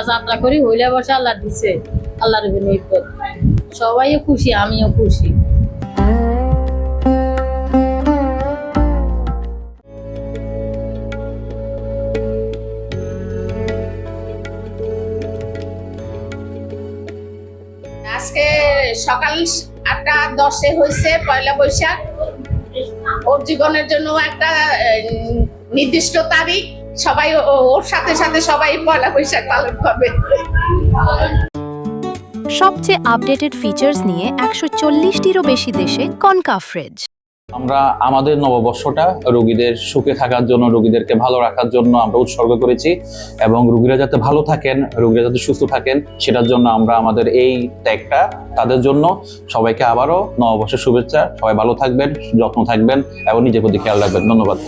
আল্লাহ যাত্রা করি হইলে বসে আল্লাহ দিছে, আল্লাহর বিনিয়োগ। সবাই খুশি, আমিও খুশি। আজকে সকাল 8:10 হয়েছে পয়লা বৈশাখ। ওর জীবনের জন্য একটা নির্দিষ্ট তারিখ, সবাই ওর সাথে সাথে সবাই পয়লা বৈশাখ পালন করবে। সবচেয়ে আপডেটেড ফিচার্স নিয়ে 140টিরও বেশি দেশে কনকাফ্রেজ। আমরা আমাদের নববর্ষটা রোগীদের সুখে থাকার জন্য, রোগীদেরকে ভালো রাখার জন্য আমরা উৎসর্গ করেছি এবং রোগীরা যাতে ভালো থাকেন, রোগীরা যাতে সুস্থ থাকেন সেটার জন্য আমরা আমাদের এই ত্যাগটা তাদের জন্য। সবাইকে আবারও নববর্ষের শুভেচ্ছা। সবাই ভালো থাকবেন, যত্ন থাকবেন এবং নিজের প্রতি খেয়াল রাখবেন। ধন্যবাদ।